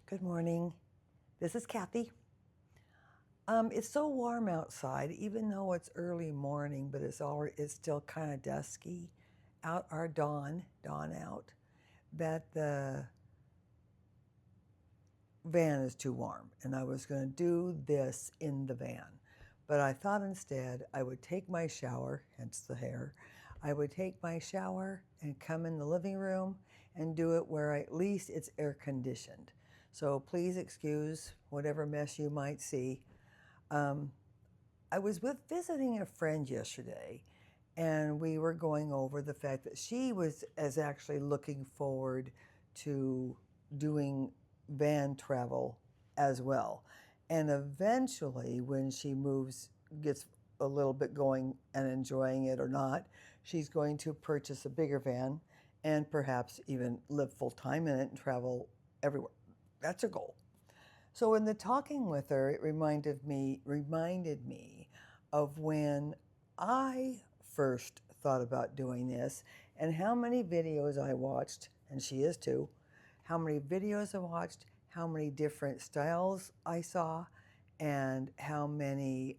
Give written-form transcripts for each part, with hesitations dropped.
Good morning. This is Kathy. It's so warm outside, even though it's early morning, but it's still kind of dusky out, our dawn out, that the van is too warm. And I was going to do this in the van. But I thought instead I would take my shower, hence the hair. I would take my shower and come in the living room and do it where at least it's air conditioned. So please excuse whatever mess you might see. Um, I was visiting a friend yesterday, and we were going over the fact that she is actually looking forward to doing van travel as well. And eventually, when she gets a little bit going and enjoying it or not, she's going to purchase a bigger van and perhaps even live full time in it and travel everywhere. That's her goal. So in the talking with her, it reminded me of when I first thought about doing this and how many videos I watched, and she is too, how many videos I watched, how many different styles I saw, and how many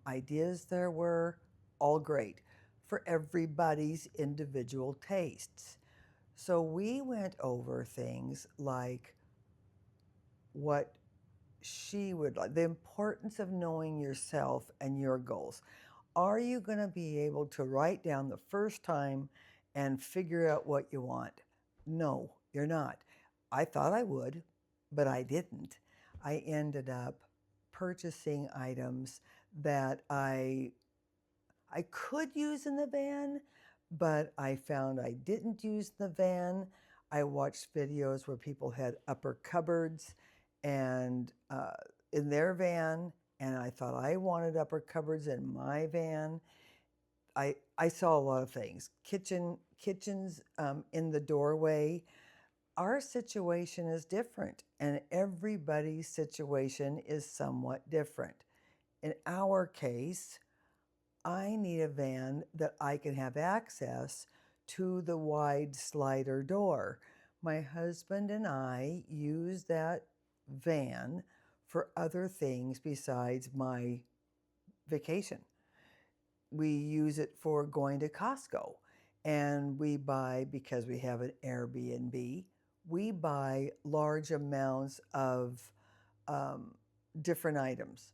ideas there were, all great for everybody's individual tastes. So we went over things like what she would like, the importance of knowing yourself and your goals. Are you going to be able to write down the first time and figure out what you want? No, you're not. I thought I would, but I didn't. I ended up purchasing items that I could use in the van, but I found I didn't use the van. I watched videos where people had upper cupboards and in their van, and I thought I wanted upper cupboards in my van. I saw a lot of things. Kitchens in the doorway. Our situation is different, and everybody's situation is somewhat different. In our case, I need a van that I can have access to the wide slider door. My husband and I use that van for other things besides my vacation. We use it for going to Costco, and we buy, because we have an Airbnb, we buy large amounts of um, different items.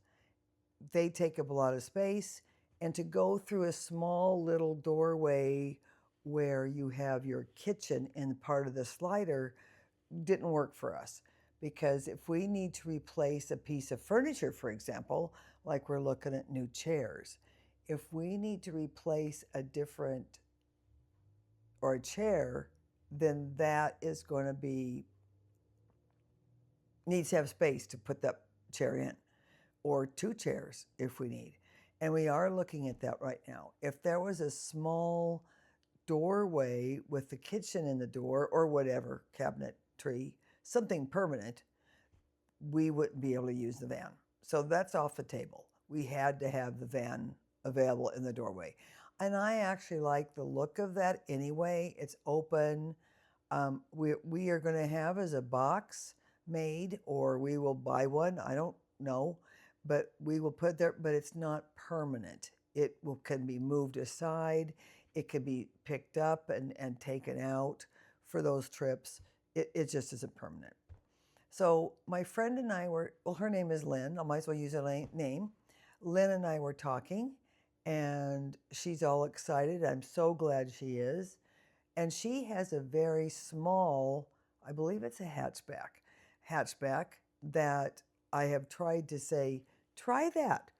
They take up a lot of space, and to go through a small little doorway where you have your kitchen in part of the slider didn't work for us, because if we need to replace a piece of furniture, for example, like we're looking at new chairs, if we need to replace a chair, then that is going to be needs to have space to put that chair in, or two chairs if we need. And we are looking at that right now. If there was a small doorway with the kitchen in the door or whatever, cabinetry, something permanent, we wouldn't be able to use the van. So that's off the table. We had to have the van available in the doorway. And I actually like the look of that anyway. It's open. We are going to have as a box made, or we will buy one. I don't know, but we will put there. But it's not permanent. Can be moved aside. It can be picked up and taken out for those trips. It just isn't permanent. So my friend and I her name is Lynn. I might as well use her name. Lynn and I were talking, and she's all excited. I'm so glad she is. And she has a very small, I believe it's a hatchback that I have tried to say, try that,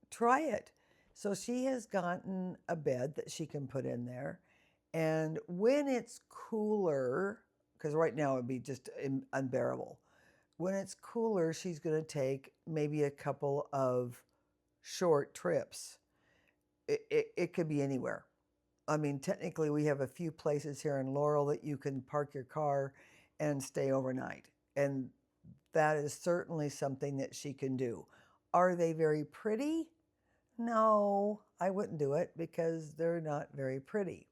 try it. So she has gotten a bed that she can put in there. And when it's cooler, because right now it would be just unbearable, when it's cooler, she's going to take maybe a couple of short trips. It could be anywhere. I mean, technically, we have a few places here in Laurel that you can park your car and stay overnight. And that is certainly something that she can do. Are they very pretty? No, I wouldn't do it because they're not very pretty.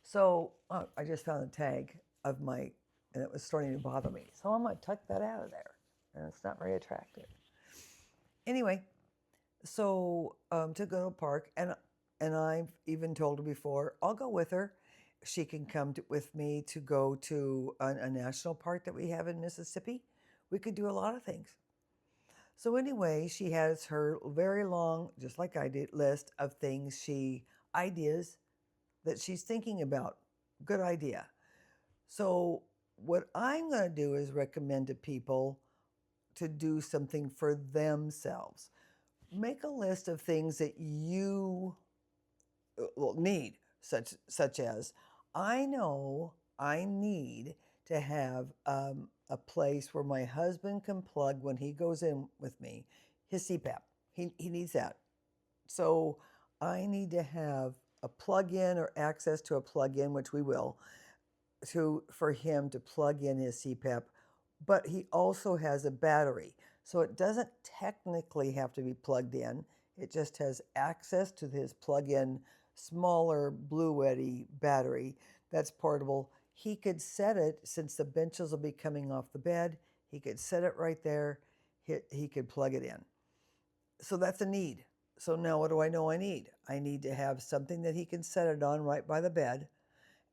So I just found a tag of my and it was starting to bother me. So I'm going to tuck that out of there, and it's not very attractive. Anyway, so to go to a park, and I've even told her before, I'll go with her. She can come with me to go to a national park that we have in Mississippi. We could do a lot of things. So anyway, she has her very long, just like I did, list of things ideas that she's thinking about. Good idea. So what I'm going to do is recommend to people to do something for themselves. Make a list of things that you need, such as, I know I need to have a place where my husband can plug when he goes in with me his CPAP. He needs that. So I need to have a plug-in or access to a plug-in, which we will, for him to plug in his CPAP. But he also has a battery. So it doesn't technically have to be plugged in. It just has access to his plug-in smaller Blue battery that's portable. He could set it, since the benches will be coming off the bed, he could set it right there. He could plug it in. So that's a need. So now what do I know I need? I need to have something that he can set it on right by the bed,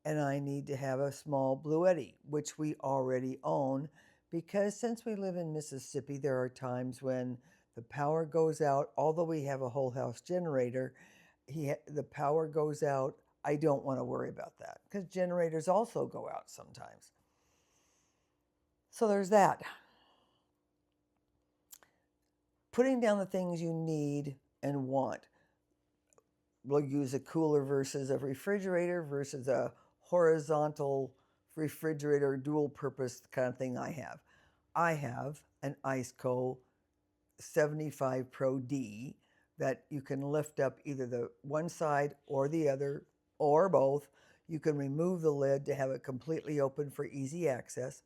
and I need to have a small Blue, which we already own, because since we live in Mississippi, there are times when the power goes out. Although we have a whole house generator, the power goes out. I don't want to worry about that, because generators also go out sometimes. So there's that. Putting down the things you need and want. We'll use a cooler versus a refrigerator versus a horizontal refrigerator, dual purpose kind of thing I have. I have an Iceco 75 Pro D that you can lift up either the one side or the other or both. You can remove the lid to have it completely open for easy access.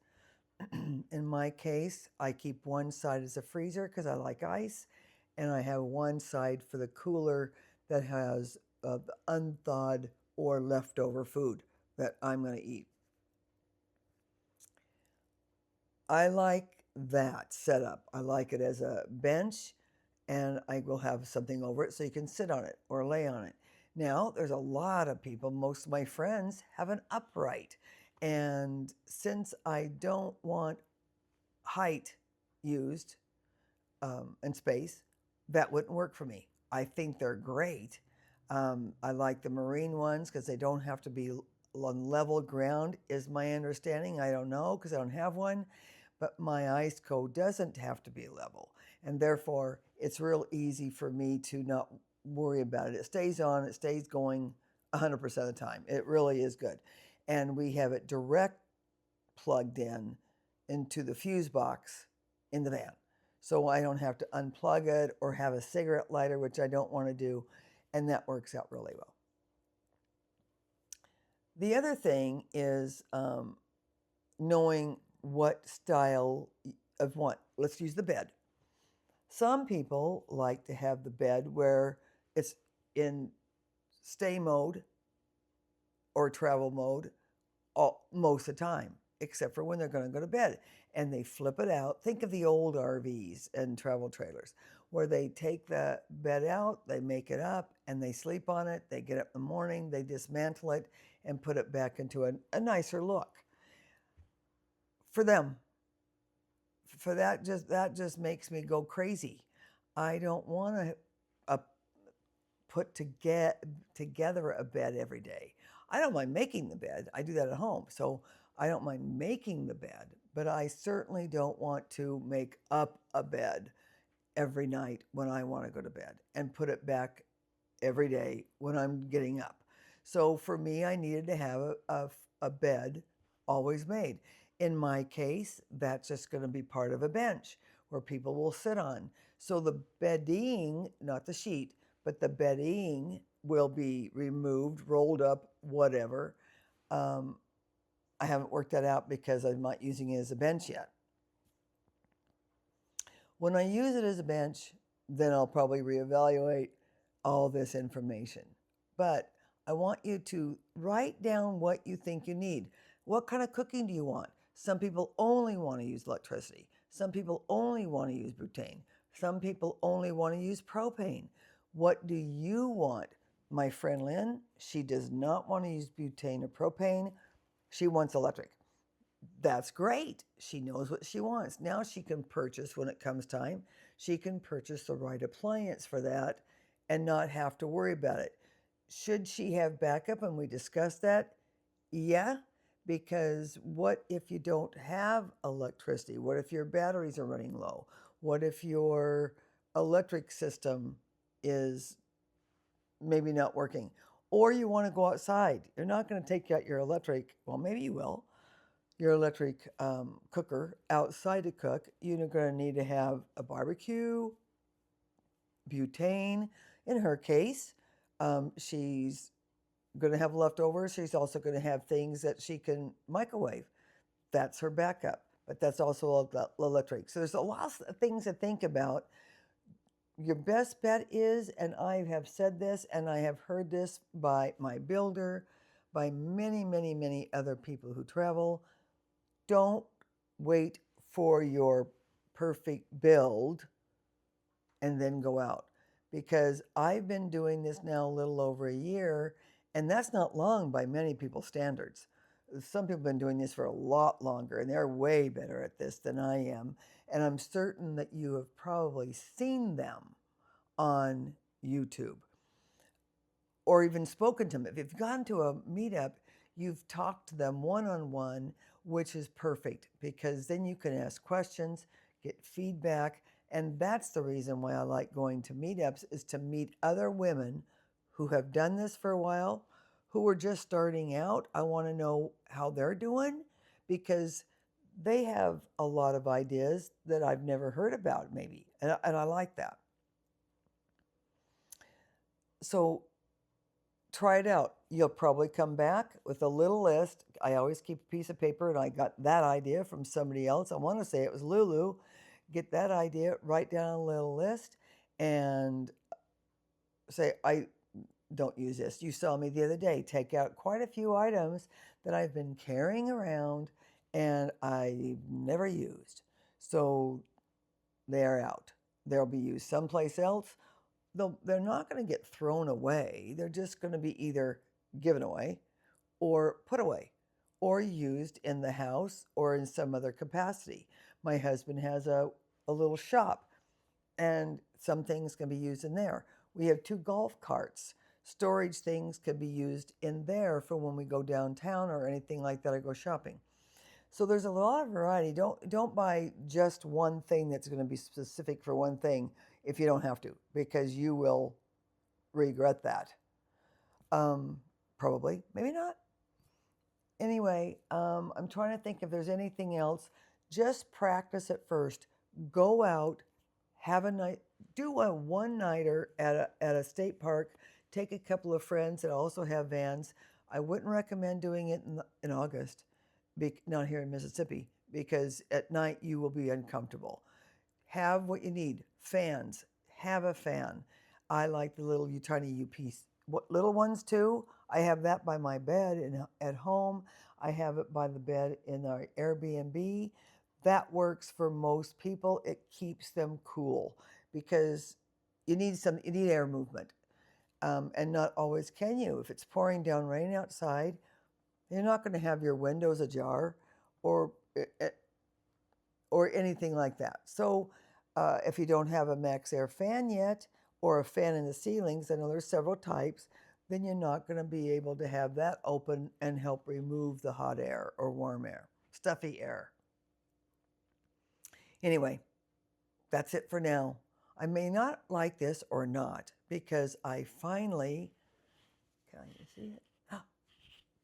In my case, I keep one side as a freezer because I like ice, and I have one side for the cooler that has unthawed or leftover food that I'm going to eat. I like that setup. I like it as a bench, and I will have something over it so you can sit on it or lay on it. Now, there's a lot of people, most of my friends have an upright. And since I don't want height used and space, that wouldn't work for me. I think they're great. I like the marine ones because they don't have to be on level ground, is my understanding. I don't know because I don't have one. But my Iceco doesn't have to be level. And therefore, it's real easy for me to not worry about it. It stays on, it stays going 100% of the time. It really is good. And we have it direct plugged in into the fuse box in the van. So I don't have to unplug it or have a cigarette lighter, which I don't want to do. And that works out really well. The other thing is knowing what style of what. Let's use the bed. Some people like to have the bed where it's in stay mode or travel mode most of the time, except for when they're going to go to bed. And they flip it out. Think of the old RVs and travel trailers where they take the bed out, they make it up, and they sleep on it. They get up in the morning, they dismantle it, and put it back into a nicer look. For them, for that just makes me go crazy. I don't want to put together a bed every day. I don't mind making the bed. I do that at home, so I don't mind making the bed, but I certainly don't want to make up a bed every night when I want to go to bed and put it back every day when I'm getting up. So for me, I needed to have a bed always made. In my case, that's just going to be part of a bench where people will sit on. So the bedding, not the sheet, but the bedding will be removed, rolled up, whatever. I haven't worked that out because I'm not using it as a bench yet. When I use it as a bench, then I'll probably reevaluate all this information. But I want you to write down what you think you need. What kind of cooking do you want? Some people only want to use electricity. Some people only want to use butane. Some people only want to use propane. What do you want? My friend Lynn, she does not want to use butane or propane. She wants electric. That's great. She knows what she wants. Now she can purchase, when it comes time, she can purchase the right appliance for that and not have to worry about it. Should she have backup? And we discussed that. Yeah, because what if you don't have electricity? What if your batteries are running low? What if your electric system is maybe not working? Or you want to go outside. You're not going to take out your electric, well, maybe you will, your electric cooker outside to cook. You're going to need to have a barbecue, butane. In her case, she's going to have leftovers. She's also going to have things that she can microwave. That's her backup, but that's also electric. So there's a lot of things to think about. Your best bet is, and I have said this and I have heard this by my builder, by many, many, many other people who travel, don't wait for your perfect build and then go out. Because I've been doing this now a little over a year, and that's not long by many people's standards. Some people have been doing this for a lot longer, and they're way better at this than I am. And I'm certain that you have probably seen them on YouTube or even spoken to them. If you've gone to a meetup, you've talked to them one on one, which is perfect because then you can ask questions, get feedback. And that's the reason why I like going to meetups, is to meet other women who have done this for a while, who are just starting out. I want to know how they're doing because they have a lot of ideas that I've never heard about, maybe. And I like that. So try it out. You'll probably come back with a little list. I always keep a piece of paper, and I got that idea from somebody else. I want to say it was Lulu. Get that idea, write down a little list, and say, I don't use this. You saw me the other day take out quite a few items that I've been carrying around and I've never used. So they're out. They'll be used someplace else. They're not going to get thrown away. They're just going to be either given away or put away or used in the house or in some other capacity. My husband has a little shop, and some things can be used in there. We have 2 golf carts. Storage things can be used in there for when we go downtown or anything like that or go shopping. So there's a lot of variety. Don't buy just one thing that's going to be specific for one thing if you don't have to, because you will regret that. Probably, maybe not. Anyway, I'm trying to think if there's anything else. Just practice at first. Go out, have a night, do a one-nighter at a state park. Take a couple of friends that also have vans. I wouldn't recommend doing it in August, not here in Mississippi, because at night you will be uncomfortable. Have what you need. Fans. Have a fan. I like the little tiny UPS. Little ones too. I have that by my bed at home. I have it by the bed in our Airbnb. That works for most people. It keeps them cool because you need air movement, and not always can you. If it's pouring down rain outside, you're not going to have your windows ajar, or anything like that. So if you don't have a max air fan yet, or a fan in the ceilings, I know there's several types, then you're not going to be able to have that open and help remove the hot air or warm air, stuffy air. Anyway, that's it for now. I may not like this or not, because I finally, can you see it?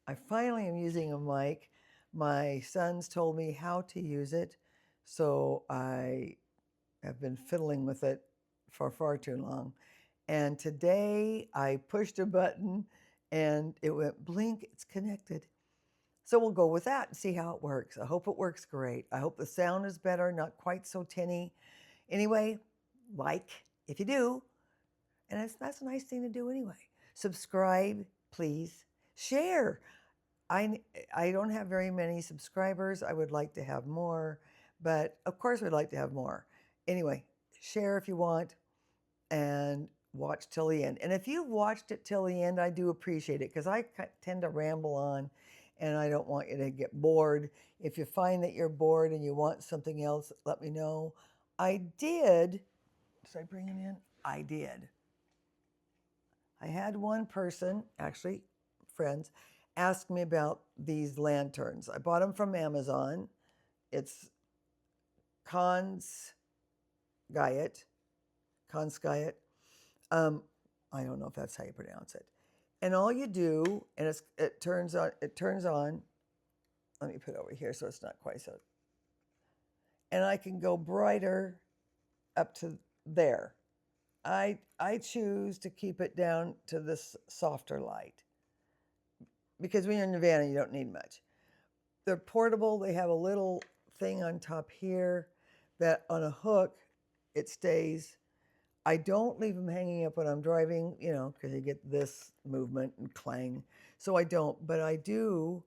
I finally am using a mic. My sons told me how to use it, so I have been fiddling with it for far too long. And today I pushed a button and it went blink, it's connected. So we'll go with that and see how it works. I hope it works great. I hope the sound is better, not quite so tinny. Anyway, like if you do, and that's a nice thing to do anyway. Subscribe, please. Share. I I don't have very many subscribers. I would like to have more, but of course we'd like to have more. Anyway, share if you want and watch till the end. And if you've watched it till the end, I do appreciate it because I tend to ramble on and I don't want you to get bored. If you find that you're bored and you want something else, let me know. I did. Did I bring it in? I did. I had one person, actually, friends, ask me about these lanterns. I bought them from Amazon. It's Cons Guyet. Conskyet. Um, I don't know if that's how you pronounce it. And all you do, and it turns on. It turns on. Let me put it over here so it's not quite so. And I can go brighter up to there. I choose to keep it down to this softer light because when you're in Nevada, you don't need much. They're portable. They have a little thing on top here that on a hook, it stays. I don't leave them hanging up when I'm driving, you know, because you get this movement and clang. So I don't, but I do.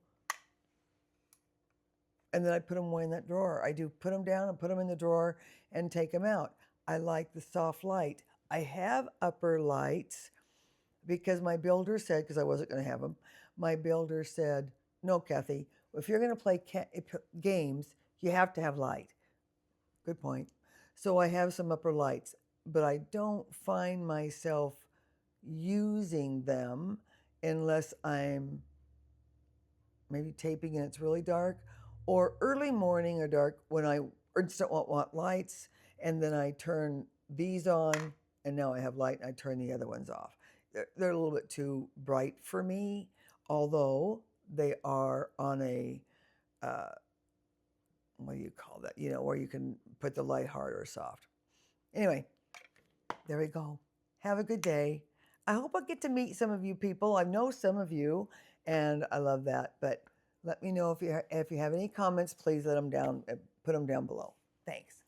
And then I put them away in that drawer. I do put them down and put them in the drawer and take them out. I like the soft light. I have upper lights because my builder said, because I wasn't going to have them, my builder said, no, Kathy, if you're going to play games, you have to have light. Good point. So I have some upper lights, but I don't find myself using them unless I'm maybe taping and it's really dark, or early morning or dark when I instant want lights, and then I turn these on, and now I have light, and I turn the other ones off. They're a little bit too bright for me, although they are on a what do you call that? You know, where you can put the light hard or soft. Anyway, there we go. Have a good day. I hope I get to meet some of you people. I know some of you, and I love that. But let me know if you have any comments. Please let them down. Put them down below. Thanks.